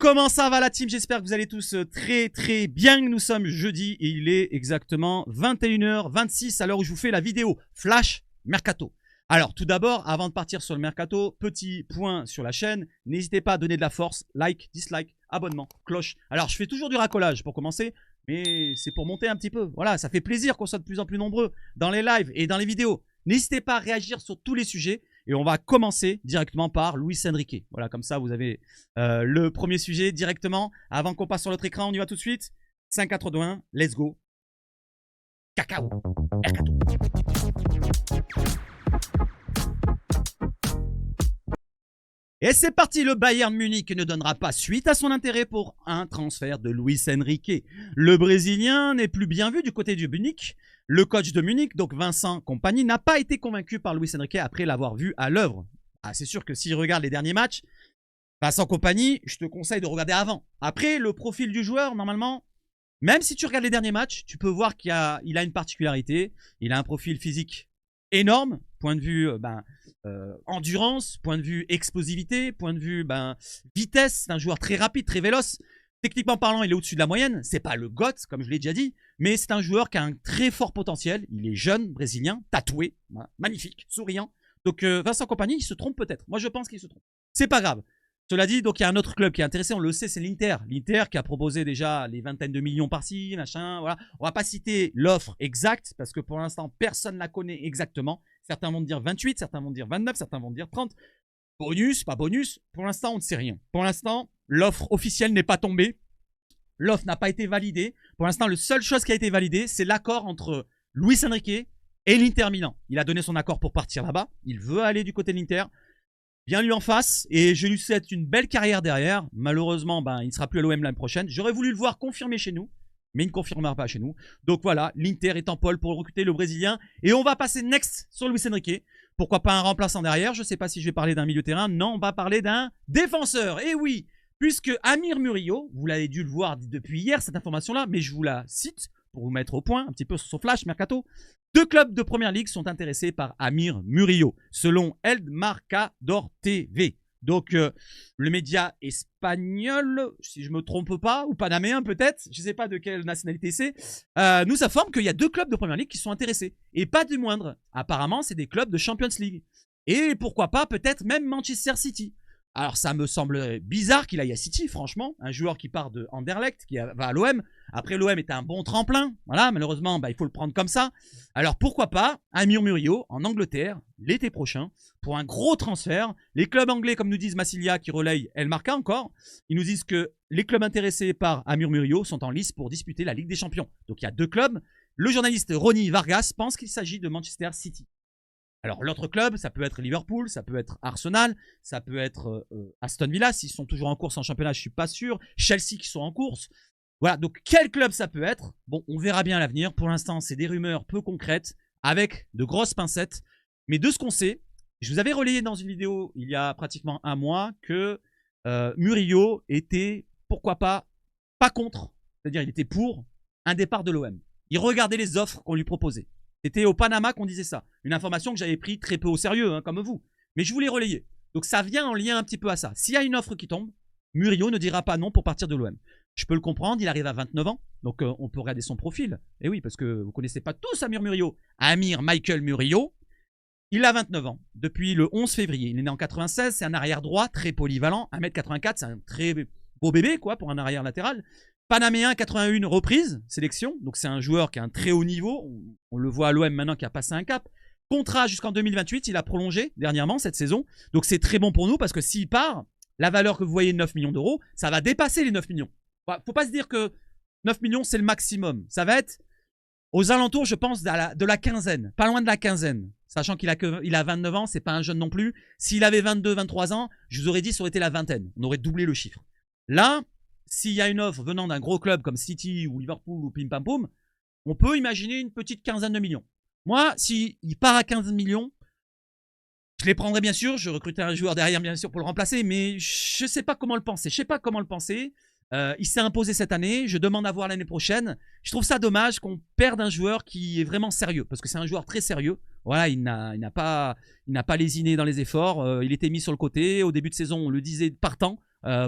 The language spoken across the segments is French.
comment ça va la team? J'espère que vous allez tous très bien. Nous sommes jeudi et il est exactement 21h26 à l'heure où je vous fais la vidéo Flash Mercato. Alors tout d'abord, avant de partir sur le Mercato, petit point sur la chaîne. N'hésitez pas à donner de la force, like, dislike, abonnement, cloche. Alors je fais toujours du racolage pour commencer, mais c'est pour monter un petit peu. Voilà, ça fait plaisir qu'on soit de plus en plus nombreux dans les lives et dans les vidéos. N'hésitez pas à réagir sur tous les sujets. Et on va commencer directement par Luis Enrique. Voilà, comme ça, vous avez le premier sujet directement. Avant qu'on passe sur l'autre écran, on y va tout de suite. 5, 4, 2, 1, let's go. Cacao. Mercato. Et c'est parti, le Bayern Munich ne donnera pas suite à son intérêt pour un transfert de Luis Enrique. Le Brésilien n'est plus bien vu du côté du Munich. Le coach de Munich, donc Vincent Kompany, n'a pas été convaincu par Luis Enrique après l'avoir vu à l'œuvre. Ah, c'est sûr que s'il regarde les derniers matchs, Vincent Kompany, je te conseille de regarder avant. Après, le profil du joueur, normalement, même si tu regardes les derniers matchs, tu peux voir qu'il a une particularité. Il a un profil physique énorme, point de vue endurance, point de vue explosivité, point de vue vitesse. C'est un joueur très rapide, très véloce. Techniquement parlant, il est au-dessus de la moyenne. C'est pas le GOAT, comme je l'ai déjà dit, mais c'est un joueur qui a un très fort potentiel. Il est jeune, brésilien, tatoué, magnifique, souriant. Donc Vincent Kompany, il se trompe peut-être. Moi, je pense qu'il se trompe. C'est pas grave. Cela dit, donc il y a un autre club qui est intéressé, on le sait, c'est l'Inter. L'Inter qui a proposé déjà les vingtaines de millions par-ci, machin, voilà. On va pas citer l'offre exacte, parce que pour l'instant, personne ne la connaît exactement. Certains vont dire 28, certains vont dire 29, certains vont dire 30. Bonus, pas bonus, pour l'instant, on ne sait rien. Pour l'instant, l'offre officielle n'est pas tombée. L'offre n'a pas été validée. Pour l'instant, la seule chose qui a été validée, c'est l'accord entre Luis Enrique et l'Inter Milan. Il a donné son accord pour partir là-bas. Il veut aller du côté de l'Inter. Bien lui en face. Et je lui souhaite une belle carrière derrière. Malheureusement, il ne sera plus à l'OM l'année prochaine. J'aurais voulu le voir confirmer chez nous, mais il ne confirmera pas chez nous. Donc voilà, l'Inter est en pole pour recruter le Brésilien. Et on va passer next sur Luis Enrique. Pourquoi pas un remplaçant derrière? Je ne sais pas si je vais parler d'un milieu de terrain. Non, on va parler d'un défenseur. Et oui, puisque Amir Murillo, vous l'avez dû le voir depuis hier, cette information-là, mais je vous la cite pour vous mettre au point un petit peu sur son flash mercato. 2 clubs de première ligue sont intéressés par Amir Murillo, selon El Marcador TV. Donc, le média espagnol, si je ne me trompe pas, ou panaméen peut-être, je ne sais pas de quelle nationalité c'est, nous informe qu'il y a 2 clubs de première ligue qui sont intéressés. Et pas du moindre. Apparemment, c'est des clubs de Champions League. Et pourquoi pas, peut-être même Manchester City. Alors, ça me semble bizarre qu'il aille à City, franchement. Un joueur qui part de Anderlecht, qui va à l'OM. Après, l'OM est un bon tremplin. Voilà, malheureusement, il faut le prendre comme ça. Alors, pourquoi pas Amir Murillo en Angleterre, l'été prochain, pour un gros transfert. Les clubs anglais, comme nous disent Massilia, qui relaye El Marca encore, ils nous disent que les clubs intéressés par Amir Murillo sont en lice pour disputer la Ligue des Champions. Donc, il y a 2 clubs. Le journaliste Ronnie Vargas pense qu'il s'agit de Manchester City. Alors, l'autre club, ça peut être Liverpool, ça peut être Arsenal, ça peut être Aston Villa, s'ils sont toujours en course en championnat, je ne suis pas sûr. Chelsea qui sont en course. Voilà, donc quel club ça peut être? Bon, on verra bien à l'avenir. Pour l'instant, c'est des rumeurs peu concrètes, avec de grosses pincettes. Mais de ce qu'on sait, je vous avais relayé dans une vidéo, il y a pratiquement un mois, que Murillo était, pourquoi pas contre. C'est-à-dire, il était pour un départ de l'OM. Il regardait les offres qu'on lui proposait. C'était au Panama qu'on disait ça. Une information que j'avais pris très peu au sérieux, comme vous. Mais je voulais relayer. Donc ça vient en lien un petit peu à ça. S'il y a une offre qui tombe, Murillo ne dira pas non pour partir de l'OM. Je peux le comprendre, il arrive à 29 ans. Donc on peut regarder son profil. Et oui, parce que vous ne connaissez pas tous Amir Murillo. Amir Michael Murillo, il a 29 ans. Depuis le 11 février. Il est né en 96. C'est un arrière droit très polyvalent. 1m84, c'est un très beau bébé quoi pour un arrière latéral. Panaméen, 81 reprises, sélection. Donc, c'est un joueur qui a un très haut niveau. On le voit à l'OM maintenant qui a passé un cap. Contrat jusqu'en 2028. Il a prolongé dernièrement cette saison. Donc, c'est très bon pour nous parce que s'il part, la valeur que vous voyez, 9 millions d'euros, ça va dépasser les 9 millions. Faut pas se dire que 9 millions, c'est le maximum. Ça va être aux alentours, je pense, de la quinzaine. Pas loin de la quinzaine. Sachant qu'il a 29 ans, c'est pas un jeune non plus. S'il avait 22, 23 ans, je vous aurais dit, ça aurait été la vingtaine. On aurait doublé le chiffre. Là, s'il y a une offre venant d'un gros club comme City ou Liverpool ou Pim Pam Poum, on peut imaginer une petite quinzaine de millions. Moi, s'il part à 15 millions, je les prendrais bien sûr. Je recruterai un joueur derrière bien sûr pour le remplacer, mais je ne sais pas comment le penser. Je sais pas comment le penser. Il s'est imposé cette année. Je demande à voir l'année prochaine. Je trouve ça dommage qu'on perde un joueur qui est vraiment sérieux, parce que c'est un joueur très sérieux. Voilà, il n'a pas lésiné dans les efforts. Il était mis sur le côté. Au début de saison, on le disait partant.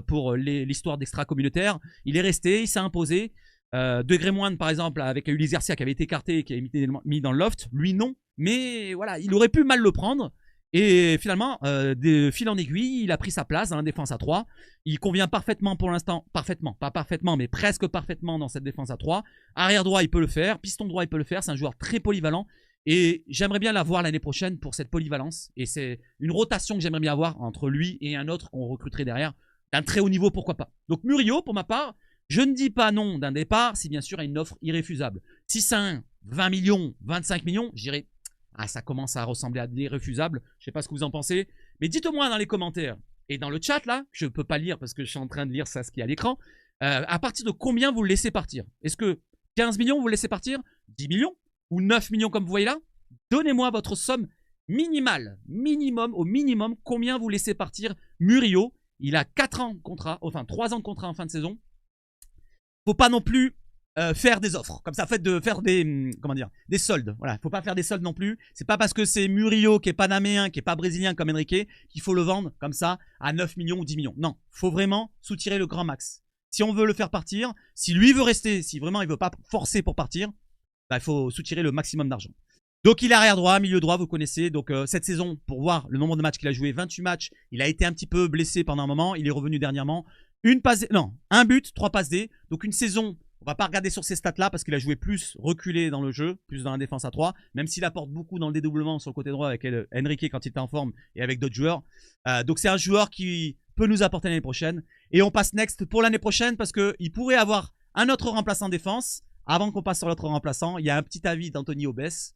pour l'histoire d'extra-communautaire. Il est resté, il s'est imposé. Degré moindre, par exemple, avec Ulysse Garcia qui avait été écarté et qui avait été mis dans le loft. Lui, non. Mais voilà, il aurait pu mal le prendre. Et finalement, de fil en aiguille, il a pris sa place dans la défense à 3. Il convient parfaitement pour l'instant, parfaitement, pas parfaitement, mais presque parfaitement dans cette défense à 3. Arrière droit, il peut le faire. Piston droit, il peut le faire. C'est un joueur très polyvalent. Et j'aimerais bien l'avoir l'année prochaine pour cette polyvalence. Et c'est une rotation que j'aimerais bien avoir entre lui et un autre qu'on recruterait derrière. D'un très haut niveau, pourquoi pas. Donc Murillo, pour ma part, je ne dis pas non d'un départ si bien sûr il y a une offre irréfusable. Si c'est un 20 millions, 25 millions, je dirais... Ah, ça commence à ressembler à des refusables. Je sais pas ce que vous en pensez. Mais dites-moi dans les commentaires et dans le chat là, je peux pas lire parce que je suis en train de lire ça, ce qui est à l'écran. À partir de combien vous le laissez partir? Est-ce que 15 millions vous le laissez partir? 10 millions? Ou 9 millions comme vous voyez là? Donnez-moi votre somme minimale. Minimum, au minimum, combien vous laissez partir Murillo? Il a 4 ans de contrat, enfin 3 ans de contrat en fin de saison. Faut pas non plus... faire des offres, comme ça, faites de faire des, comment dire, des soldes. Voilà, faut pas faire des soldes non plus. C'est pas parce que c'est Murillo qui est panaméen, qui est pas brésilien comme Enrique, qu'il faut le vendre comme ça à 9 millions ou 10 millions. Non, faut vraiment soutirer le grand max. Si on veut le faire partir, si lui veut rester, si vraiment il veut pas forcer pour partir, bah, il faut soutirer le maximum d'argent. Donc il est arrière droit, milieu droit, vous connaissez. Donc cette saison, pour voir le nombre de matchs qu'il a joué, 28 matchs, il a été un petit peu blessé pendant un moment, il est revenu dernièrement. Un but, 3 passes D. Donc une saison. On va pas regarder sur ces stats-là parce qu'il a joué plus reculé dans le jeu, plus dans la défense à 3, même s'il apporte beaucoup dans le dédoublement sur le côté droit avec Enrique quand il était en forme et avec d'autres joueurs. Donc c'est un joueur qui peut nous apporter l'année prochaine. Et on passe next pour l'année prochaine parce qu'il pourrait avoir un autre remplaçant en défense. Avant qu'on passe sur l'autre remplaçant, il y a un petit avis d'Anthony Obès,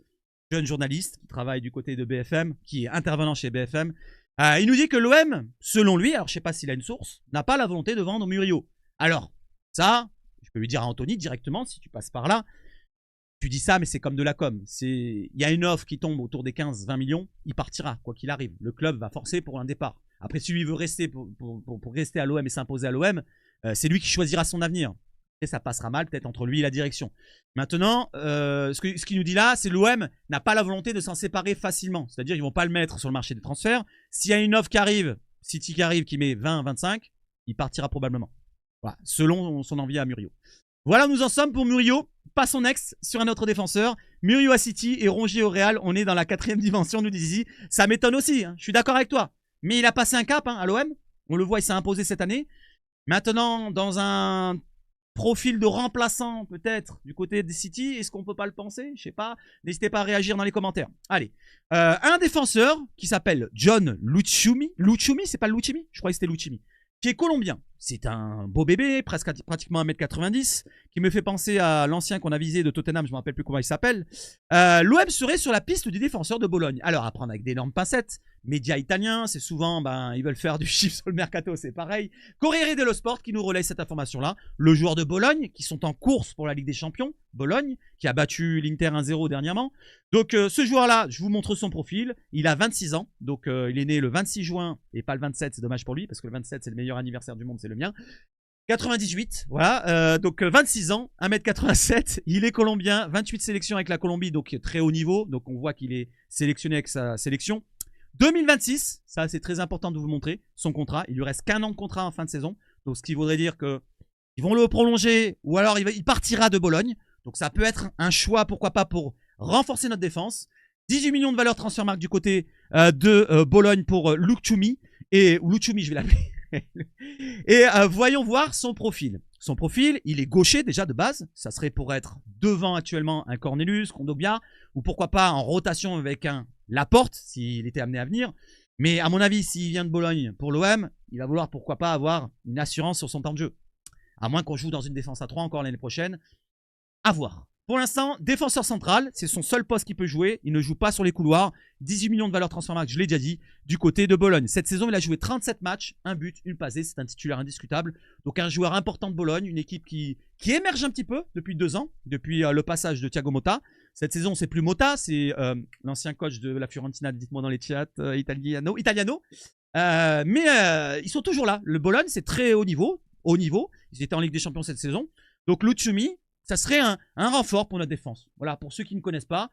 jeune journaliste qui travaille du côté de BFM, qui est intervenant chez BFM. Il nous dit que l'OM, selon lui, alors je sais pas s'il a une source, n'a pas la volonté de vendre Murillo. Alors, ça... Je peux lui dire à Anthony directement, si tu passes par là, tu dis ça, mais c'est comme de la com. Il y a une offre qui tombe autour des 15-20 millions, il partira, quoi qu'il arrive. Le club va forcer pour un départ. Après, si lui veut rester pour rester à l'OM et s'imposer à l'OM, c'est lui qui choisira son avenir. Et ça passera mal, peut-être entre lui et la direction. Maintenant, ce qu'il nous dit là, c'est l'OM n'a pas la volonté de s'en séparer facilement. C'est-à-dire qu'ils ne vont pas le mettre sur le marché des transferts. S'il y a une offre qui arrive, City qui arrive, qui met 20-25, il partira probablement. Voilà, selon son envie à Murillo. Voilà où nous en sommes pour Murillo. Passons next sur un autre défenseur. Murillo à City et Rongier au Real. On est dans la 4e dimension, nous dit Zizi. Ça m'étonne aussi, hein. Je suis d'accord avec toi. Mais il a passé un cap à l'OM. On le voit, il s'est imposé cette année. Maintenant, dans un profil de remplaçant, peut-être, du côté de City, est-ce qu'on peut pas le penser? Je sais pas. N'hésitez pas à réagir dans les commentaires. Allez. Un défenseur qui s'appelle John Luchumi. Luchumi, c'est pas Luchimi? Je croyais que c'était Luchimi. Qui est colombien. C'est un beau bébé, pratiquement 1m90, qui me fait penser à l'ancien qu'on a visé de Tottenham, je ne me rappelle plus comment il s'appelle. L'OM serait sur la piste du défenseur de Bologne. Alors, à prendre avec d'énormes pincettes. Médias italiens, c'est souvent, ils veulent faire du chiffre sur le mercato, c'est pareil. Corriere dello Sport qui nous relaye cette information-là. Le joueur de Bologne, qui sont en course pour la Ligue des Champions. Bologne, qui a battu l'Inter 1-0 dernièrement. Donc, ce joueur-là, je vous montre son profil. Il a 26 ans. Donc, il est né le 26 juin et pas le 27. C'est dommage pour lui parce que le 27, c'est le meilleur anniversaire du monde, c'est le mien. 98, voilà. Donc, 26 ans, 1m87. Il est colombien, 28 sélections avec la Colombie, donc très haut niveau. Donc, on voit qu'il est sélectionné avec sa sélection. 2026, ça c'est très important de vous montrer, son contrat. Il lui reste qu'un an de contrat en fin de saison. Donc, ce qui voudrait dire qu'ils vont le prolonger ou alors il partira de Bologne. Donc, ça peut être un choix, pourquoi pas, pour renforcer notre défense. 18 millions de valeur transfermarkt du côté de Bologne pour Luchumi. Ou Luchumi, je vais l'appeler. Et voyons voir son profil. Son profil, il est gaucher déjà de base. Ça serait pour être devant actuellement un Cornelius, Kondogbia, ou pourquoi pas en rotation avec un Laporte, s'il était amené à venir. Mais à mon avis, s'il vient de Bologne pour l'OM, il va vouloir pourquoi pas avoir une assurance sur son temps de jeu. À moins qu'on joue dans une défense à 3 encore l'année prochaine. À voir. Pour l'instant, défenseur central, c'est son seul poste qu'il peut jouer. Il ne joue pas sur les couloirs. 18 millions de valeur transfermarkt, je l'ai déjà dit, du côté de Bologne. Cette saison, il a joué 37 matchs, un but, une passée. C'est un titulaire indiscutable. Donc un joueur important de Bologne, une équipe qui émerge un petit peu depuis 2 ans, depuis le passage de Thiago Motta. Cette saison, c'est plus Motta, c'est l'ancien coach de la Fiorentina, dites-moi dans les chats, Italiano. Mais ils sont toujours là. Le Bologne, c'est très haut niveau. Ils étaient en Ligue des Champions cette saison. Donc Luchumi, ça serait un renfort pour notre défense. Voilà, pour ceux qui ne connaissent pas,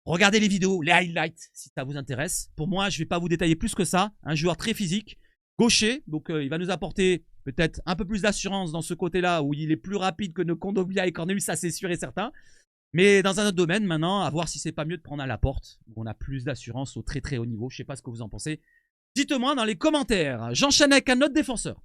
regardez les vidéos, les highlights, si ça vous intéresse. Pour moi, je ne vais pas vous détailler plus que ça. Un joueur très physique, gaucher, donc il va nous apporter peut-être un peu plus d'assurance dans ce côté-là, où il est plus rapide que nos Kondogbia et Cornelius, ça c'est sûr et certain. Mais dans un autre domaine, maintenant, à voir si c'est pas mieux de prendre à la porte, où on a plus d'assurance au très très haut niveau. Je sais pas ce que vous en pensez. Dites-moi dans les commentaires. J'enchaîne avec un autre défenseur.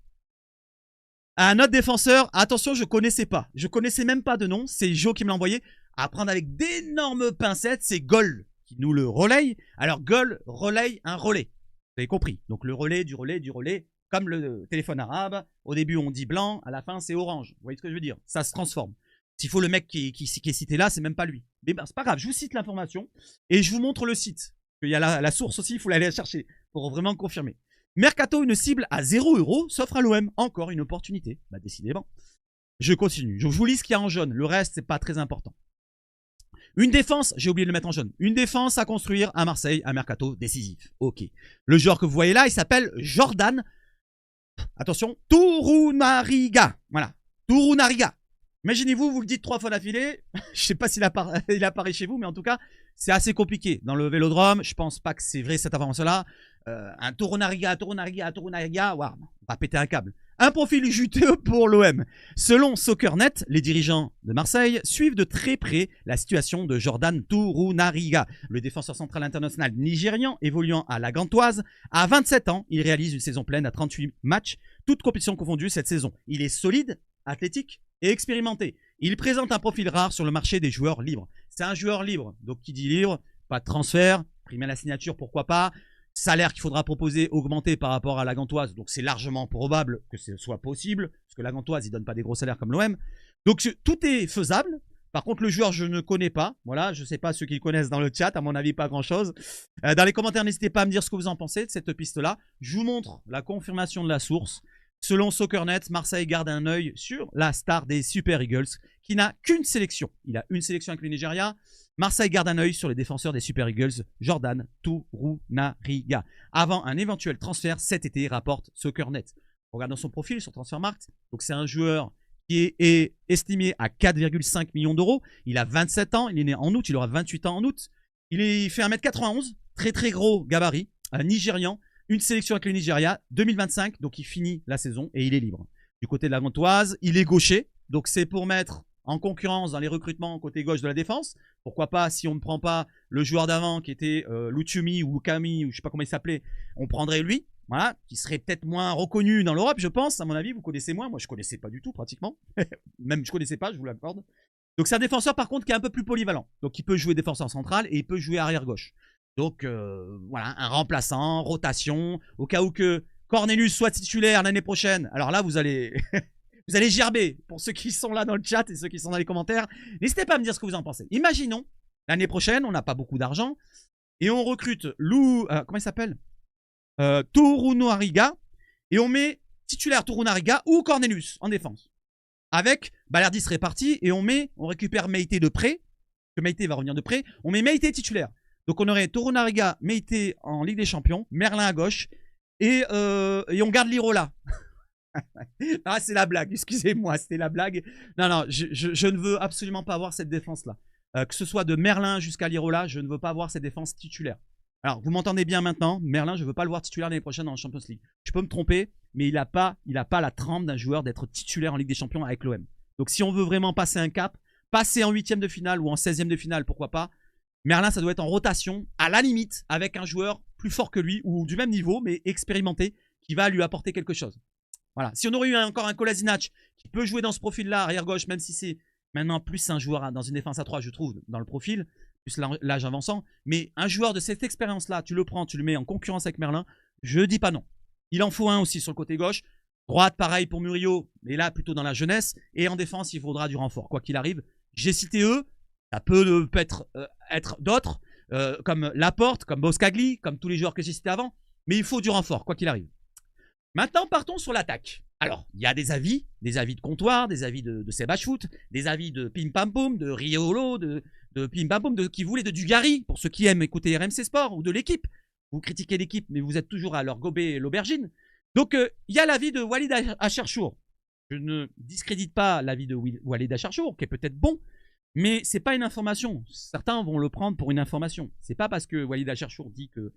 Un autre défenseur, attention, je connaissais pas. Je connaissais même pas de nom. C'est Joe qui me l'a envoyé. À prendre avec d'énormes pincettes, c'est Gol qui nous le relaye. Alors Gol relaye un relais. Vous avez compris. Donc le relais, du relais, du relais. Comme le téléphone arabe. Au début, on dit blanc. À la fin, c'est orange. Vous voyez ce que je veux dire? Ça se transforme. S'il faut le mec qui est cité là, c'est même pas lui. Mais ben, c'est pas grave. Je vous cite l'information. Et je vous montre le site. Il y a la source aussi. Il faut aller la chercher pour vraiment confirmer. Mercato, une cible à 0 € s'offre à l'OM. Encore une opportunité. Bah, décidément. Je continue. Je vous lis ce qu'il y a en jaune. Le reste, c'est pas très important. Une défense, j'ai oublié de le mettre en jaune. Une défense à construire à Marseille, un mercato décisif. Ok. Le joueur que vous voyez là, il s'appelle Jordan. Attention, Torunariga. Voilà. Torunariga. Imaginez-vous, vous le dites 3 fois d'affilée. Je sais pas s'il apparaît chez vous, mais en tout cas, c'est assez compliqué. Dans le vélodrome, je pense pas que c'est vrai cette information-là. Un Torunariga, waouh, on va péter un câble. Un profil juteux pour l'OM. Selon SoccerNet, les dirigeants de Marseille suivent de très près la situation de Jordan Torunariga. Le défenseur central international nigérian évoluant à la Gantoise. À 27 ans, il réalise une saison pleine à 38 matchs, toutes compétitions confondues cette saison. Il est solide, athlétique et expérimenté. Il présente un profil rare sur le marché des joueurs libres. C'est un joueur libre, donc qui dit libre, pas de transfert, prime à la signature, pourquoi pas. Salaire qu'il faudra proposer augmenté par rapport à la Gantoise, donc c'est largement probable que ce soit possible, parce que la Gantoise, il donne pas des gros salaires comme l'OM. Donc tout est faisable. Par contre, le joueur, je ne connais pas. Voilà, je ne sais pas ceux qui le connaissent dans le chat, à mon avis, pas grand-chose. Dans les commentaires, n'hésitez pas à me dire ce que vous en pensez de cette piste-là. Je vous montre la confirmation de la source. Selon SoccerNet, Marseille garde un œil sur la star des Super Eagles, qui n'a qu'une sélection. Il a une sélection avec le Nigeria. Marseille garde un œil sur les défenseurs des Super Eagles, Jordan Torunariga, avant un éventuel transfert cet été, rapporte SoccerNet. Regardons son profil sur Transfermarkt. Donc c'est un joueur qui est estimé à 4,5 millions d'euros. Il a 27 ans, il est né en août, il aura 28 ans en août. Il fait 1m91, très très gros gabarit, un Nigérian. Une sélection avec le Nigeria, 2025, donc il finit la saison et il est libre. Du côté de la Gantoise, il est gaucher, donc c'est pour mettre en concurrence dans les recrutements côté gauche de la défense. Pourquoi pas, si on ne prend pas le joueur d'avant qui était Luchumi ou Lukami, ou je sais pas comment il s'appelait, on prendrait lui, voilà, qui serait peut-être moins reconnu dans l'Europe, je pense, à mon avis. Vous connaissez moins, moi je connaissais pas du tout pratiquement. Même je connaissais pas, je vous l'accorde. Donc c'est un défenseur par contre qui est un peu plus polyvalent. Donc il peut jouer défenseur central et il peut jouer arrière gauche. Donc voilà, un remplaçant, rotation, au cas où que Cornelius soit titulaire l'année prochaine. Alors là, vous allez vous allez gerber pour ceux qui sont là dans le chat et ceux qui sont dans les commentaires. N'hésitez pas à me dire ce que vous en pensez. Imaginons, l'année prochaine, on n'a pas beaucoup d'argent et on recrute comment il s'appelle Torunariga et on met titulaire Torunariga ou Cornelius en défense. Avec Balerdi serait parti et on récupère Meïté de prêt, que Meïté va revenir de prêt, on met Meïté titulaire. Donc on aurait Torunariga, Meïté en Ligue des Champions, Merlin à gauche, et on garde Lirola. Ah, c'est la blague, excusez-moi, c'était la blague. Non, je ne veux absolument pas avoir cette défense-là. Que ce soit de Merlin jusqu'à Lirola, je ne veux pas avoir cette défense titulaire. Alors, vous m'entendez bien maintenant, Merlin, je ne veux pas le voir titulaire l'année prochaine en Champions League. Je peux me tromper, mais il n'a pas la trempe d'un joueur d'être titulaire en Ligue des Champions avec l'OM. Donc si on veut vraiment passer un cap, passer en 8e de finale ou en 16e de finale, pourquoi pas, Merlin, ça doit être en rotation, à la limite, avec un joueur plus fort que lui, ou du même niveau, mais expérimenté, qui va lui apporter quelque chose. Voilà. Si on aurait eu encore un Kolasinac, qui peut jouer dans ce profil-là, arrière-gauche, même si c'est maintenant plus un joueur dans une défense à 3, je trouve, dans le profil, plus l'âge avançant, mais un joueur de cette expérience-là, tu le prends, tu le mets en concurrence avec Merlin, je dis pas non. Il en faut un aussi sur le côté gauche. Droite, pareil pour Murillo, mais là, plutôt dans la jeunesse. Et en défense, il faudra du renfort, quoi qu'il arrive. J'ai cité eux. Ça peut être d'autres, comme Laporte, comme Boscagli, comme tous les joueurs que j'ai cités avant. Mais il faut du renfort, quoi qu'il arrive. Maintenant, partons sur l'attaque. Alors, il y a des avis de comptoir, des avis de Seba Shoot, des avis de Pim Pam Poum, de Riolo, de Pim Pam Poum, de qui voulait de Dugarry, pour ceux qui aiment écouter RMC Sport, ou de l'équipe. Vous critiquez l'équipe, mais vous êtes toujours à leur gober l'aubergine. Donc, il y a l'avis de Walid Acharchour. Je ne discrédite pas l'avis de Walid Acharchour, qui est peut-être bon, mais c'est pas une information. Certains vont le prendre pour une information. C'est pas parce que Walid Acharchour dit que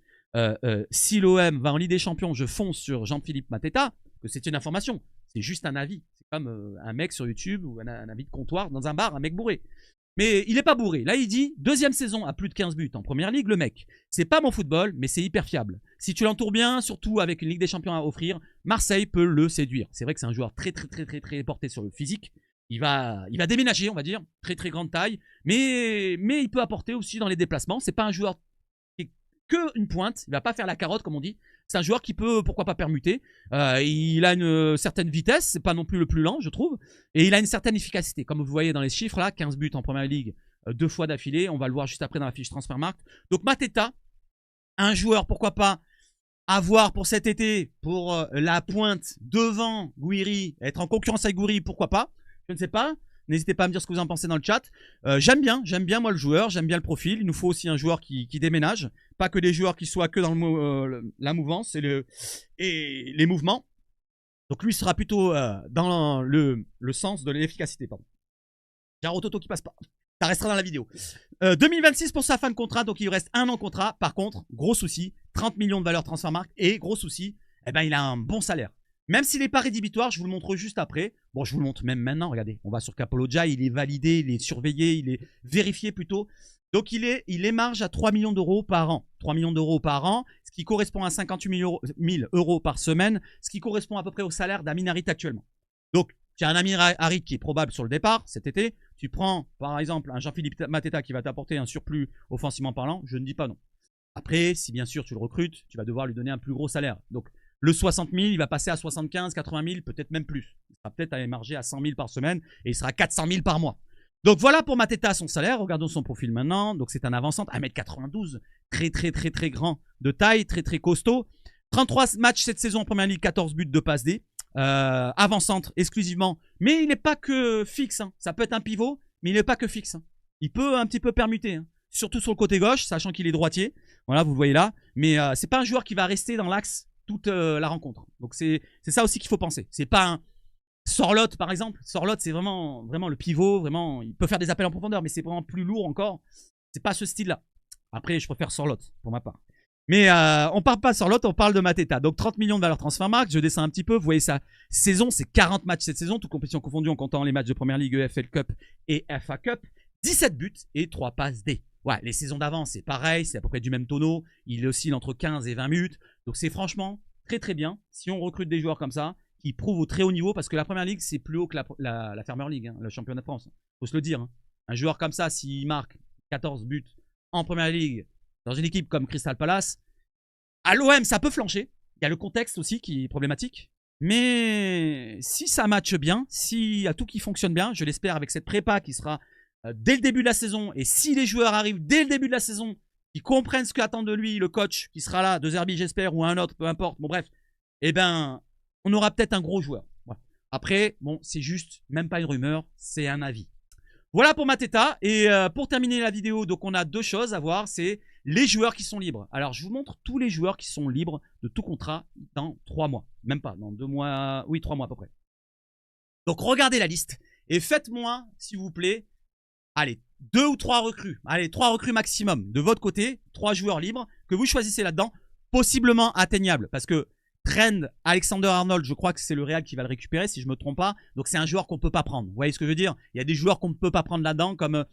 si l'OM va en Ligue des Champions, je fonce sur Jean-Philippe Mateta, que c'est une information. C'est juste un avis. C'est comme un mec sur YouTube ou un avis de comptoir dans un bar, un mec bourré. Mais il est pas bourré. Là, il dit, deuxième saison à plus de 15 buts en première ligue, le mec. C'est pas mon football, mais c'est hyper fiable. Si tu l'entoures bien, surtout avec une Ligue des Champions à offrir, Marseille peut le séduire. C'est vrai que c'est un joueur très porté sur le physique. Il va déménager, on va dire. Très grande taille. Mais il peut apporter aussi dans les déplacements. C'est pas un joueur qui est que une pointe. Il va pas faire la carotte, comme on dit. C'est un joueur qui peut, pourquoi pas, permuter. Il a une certaine vitesse, c'est pas non plus le plus lent, je trouve. Et il a une certaine efficacité. Comme vous voyez dans les chiffres, là, 15 buts en première ligue, 2 fois d'affilée. On va le voir juste après dans la fiche Transfermarkt. Donc Mateta, un joueur, pourquoi pas, à voir pour cet été, pour la pointe devant Gouiri, être en concurrence avec Gouiri, pourquoi pas. Je ne sais pas. N'hésitez pas à me dire ce que vous en pensez dans le chat. J'aime bien moi le joueur, j'aime bien le profil. Il nous faut aussi un joueur qui déménage. Pas que des joueurs qui soient que dans la mouvance et les mouvements. Donc lui sera plutôt dans le sens de l'efficacité. Jaro Toto qui passe pas. Ça restera dans la vidéo. 2026 pour sa fin de contrat, donc il lui reste 1 an de contrat. Par contre, gros souci, 30 millions de valeur Transfermarkt. Et gros souci, eh ben, il a un bon salaire. Même s'il n'est pas rédhibitoire, je vous le montre juste après. Bon, je vous le montre même maintenant, regardez. On va sur Capologia, il est validé, il est surveillé, il est vérifié plutôt. Donc, il émarge à 3 millions d'euros par an. 3 millions d'euros par an, ce qui correspond à 58 000 euros par semaine, ce qui correspond à peu près au salaire d'Amin Harit actuellement. Donc, tu as un Amin Harit qui est probable sur le départ cet été. Tu prends, par exemple, un Jean-Philippe Mateta qui va t'apporter un surplus offensivement parlant. Je ne dis pas non. Après, si bien sûr tu le recrutes, tu vas devoir lui donner un plus gros salaire. Donc, le 60 000, il va passer à 75, 80 000, peut-être même plus. Il sera peut-être à émarger à 100 000 par semaine et il sera à 400 000 par mois. Donc voilà pour Mateta son salaire. Regardons son profil maintenant. Donc c'est un avant-centre, 1m92, très grand de taille, très costaud. 33 matchs cette saison en première ligue, 14 buts, 2 passes D. Avant-centre exclusivement. Mais il n'est pas que fixe. Hein. Ça peut être un pivot, mais il n'est pas que fixe. Hein. Il peut un petit peu permuter. Hein. Surtout sur le côté gauche, sachant qu'il est droitier. Voilà, vous le voyez là. Mais c'est pas un joueur qui va rester dans l'axe toute la rencontre. Donc c'est ça aussi qu'il faut penser. C'est pas un Sorlotte par exemple. Sorlotte c'est vraiment le pivot. Vraiment, il peut faire des appels en profondeur, mais c'est vraiment plus lourd encore. C'est pas ce style-là. Après, je préfère Sorlotte pour ma part. Mais on parle pas de Sorlotte, on parle de Mateta. Donc 30 millions de valeur Transfermarkt. Je descends un petit peu. Vous voyez sa saison, c'est 40 matchs cette saison, toutes compétitions confondues en comptant les matchs de première ligue, EFL Cup et FA Cup. 17 buts et 3 passes D. Ouais, les saisons d'avant, c'est pareil, c'est à peu près du même tonneau. Il oscille entre 15 et 20 buts. Donc c'est franchement très bien. Si on recrute des joueurs comme ça, qui prouvent au très haut niveau, parce que la première ligue, c'est plus haut que la Farmer League, hein, le championnat de France. Faut se le dire. Hein. Un joueur comme ça, s'il marque 14 buts en première ligue, dans une équipe comme Crystal Palace, à l'OM, ça peut flancher. Il y a le contexte aussi qui est problématique. Mais si ça matche bien, s'il y a tout qui fonctionne bien, je l'espère avec cette prépa qui sera dès le début de la saison, et si les joueurs arrivent dès le début de la saison, qui comprennent ce qu'attend de lui le coach qui sera là, De Zerbi j'espère, ou un autre, peu importe, bon bref, eh ben, on aura peut-être un gros joueur. Voilà. Après, bon, c'est juste, même pas une rumeur, c'est un avis. Voilà pour Mateta, et pour terminer la vidéo, donc on a 2 choses à voir, c'est les joueurs qui sont libres. Alors, je vous montre tous les joueurs qui sont libres de tout contrat dans 3 mois. Même pas, dans 2 mois, oui, 3 mois à peu près. Donc, regardez la liste, et faites-moi, s'il vous plaît, allez, 2 ou 3 recrues. Allez, 3 recrues maximum de votre côté. 3 joueurs libres que vous choisissez là-dedans. Possiblement atteignables. Parce que Trent Alexander-Arnold, je crois que c'est le Real qui va le récupérer, si je ne me trompe pas. Donc c'est un joueur qu'on ne peut pas prendre. Vous voyez ce que je veux dire? Il y a des joueurs qu'on ne peut pas prendre là-dedans, comme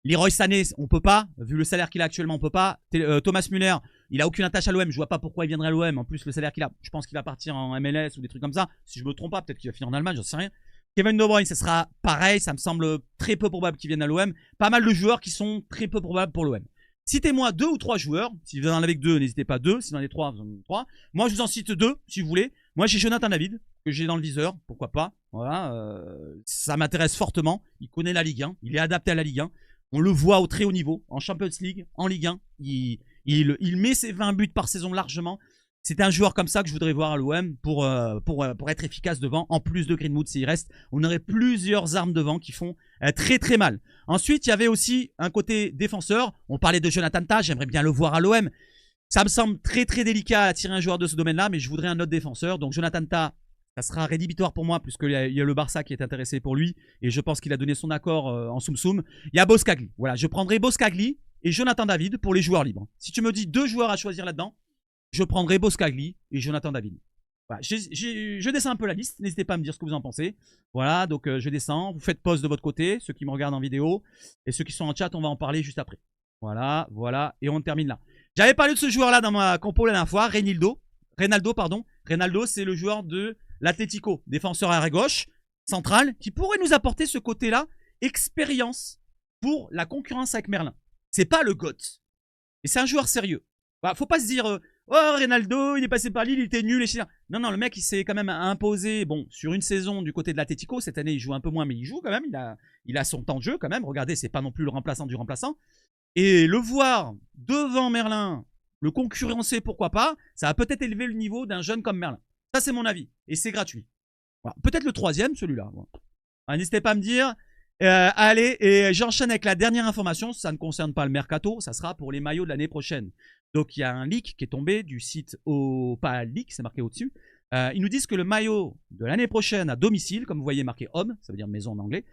Leroy Sané, on ne peut pas. Vu le salaire qu'il a actuellement, on ne peut pas. Thomas Müller, il n'a aucune attache à l'OM. Je ne vois pas pourquoi il viendrait à l'OM. En plus, le salaire qu'il a, je pense qu'il va partir en MLS ou des trucs comme ça. Si je ne me trompe pas, peut-être qu'il va finir en Allemagne, j'en sais rien. Kevin De Bruyne, ce sera pareil, ça me semble très peu probable qu'il vienne à l'OM. Pas mal de joueurs qui sont très peu probables pour l'OM. Citez-moi 2 ou 3 joueurs. Si vous en avez que 2, n'hésitez pas 2. Si vous en avez 3, vous en avez 3. Moi, je vous en cite 2, si vous voulez. Moi, j'ai Jonathan David, que j'ai dans le viseur. Pourquoi pas. Voilà, ça m'intéresse fortement. Il connaît la Ligue 1. Il est adapté à la Ligue 1. On le voit au très haut niveau. En Champions League, en Ligue 1. Il met ses 20 buts par saison largement. C'est un joueur comme ça que je voudrais voir à l'OM pour être efficace devant. En plus de Greenwood, s'il reste, on aurait plusieurs armes devant qui font très mal. Ensuite, il y avait aussi un côté défenseur. On parlait de Jonathan Tah, j'aimerais bien le voir à l'OM. Ça me semble très délicat à attirer un joueur de ce domaine-là, mais je voudrais un autre défenseur. Donc Jonathan Tah, ça sera rédhibitoire pour moi, puisqu'il y a le Barça qui est intéressé pour lui. Et je pense qu'il a donné son accord en soum-soum. Il y a Boskagli. Voilà, je prendrai Boskagli et Jonathan David pour les joueurs libres. Si tu me dis 2 joueurs à choisir là-dedans, je prendrai Boskagli et Jonathan David. Voilà, je descends un peu la liste. N'hésitez pas à me dire ce que vous en pensez. Voilà, donc je descends. Vous faites pause de votre côté, ceux qui me regardent en vidéo. Et ceux qui sont en chat, on va en parler juste après. Voilà, voilà. Et on termine là. J'avais parlé de ce joueur-là dans ma compo la dernière fois, Reynaldo, pardon. Reynaldo, c'est le joueur de l'Atlético, défenseur arrière gauche, central, qui pourrait nous apporter ce côté-là, expérience pour la concurrence avec Merlin. C'est pas le GOAT. Et c'est un joueur sérieux. Bah, faut pas se dire, oh, Reynaldo, il est passé par Lille, il était nul. Non, non, le mec, il s'est quand même imposé, bon, sur une saison du côté de l'Atlético. Cette année, il joue un peu moins, mais il joue quand même. Il a son temps de jeu quand même. Regardez, c'est pas non plus le remplaçant du remplaçant. Et le voir devant Merlin, le concurrencer, pourquoi pas, ça va peut-être élever le niveau d'un jeune comme Merlin. Ça, c'est mon avis. Et c'est gratuit. Voilà. Peut-être le troisième, celui-là. Voilà. N'hésitez pas à me dire. Allez, et j'enchaîne avec la dernière information. Ça ne concerne pas le mercato. Ça sera pour les maillots de l'année prochaine. Donc, il y a un leak qui est tombé du site au... Pas leak, c'est marqué au-dessus. Ils nous disent que le maillot de l'année prochaine à domicile, comme vous voyez marqué homme, ça veut dire maison en anglais,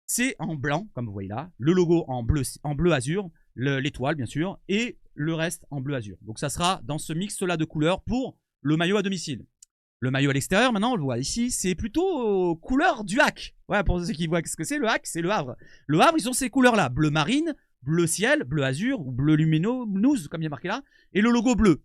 c'est en blanc, comme vous voyez là. Le logo en bleu azur. L'étoile bien sûr, et le reste en bleu azur. Donc ça sera dans ce mix-là de couleurs pour le maillot à domicile. Le maillot à l'extérieur, maintenant on le voit ici, c'est plutôt couleur du HAC. Ouais, pour ceux qui voient ce que c'est, le HAC, c'est le Havre. Le Havre, ils ont ces couleurs-là, bleu marine, bleu ciel, bleu azur, ou bleu lumineux, comme il y a marqué là, et le logo bleu.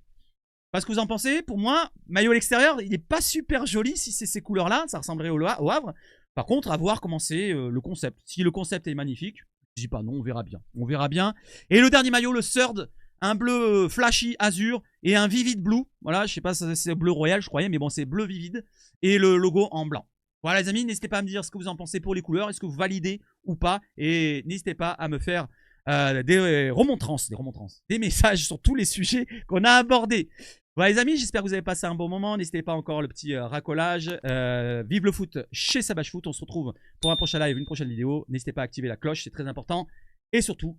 Parce que vous en pensez, pour moi, maillot à l'extérieur, il n'est pas super joli si c'est ces couleurs-là, ça ressemblerait au Havre. Par contre, à voir comment c'est le concept. Si le concept est magnifique, je dis pas non, on verra bien. On verra bien. Et le dernier maillot, le third, un bleu flashy azur et un vivid blue. Voilà, je sais pas si c'est bleu royal, je croyais, mais bon, c'est bleu vivid. Et le logo en blanc. Voilà les amis, n'hésitez pas à me dire ce que vous en pensez pour les couleurs. Est-ce que vous validez ou pas? Et n'hésitez pas à me faire des remontrances, des messages sur tous les sujets qu'on a abordés. Voilà les amis, j'espère que vous avez passé un bon moment. N'hésitez pas encore le petit racolage. Vive le foot chez Savage Foot. On se retrouve pour un prochain live, une prochaine vidéo. N'hésitez pas à activer la cloche, c'est très important. Et surtout,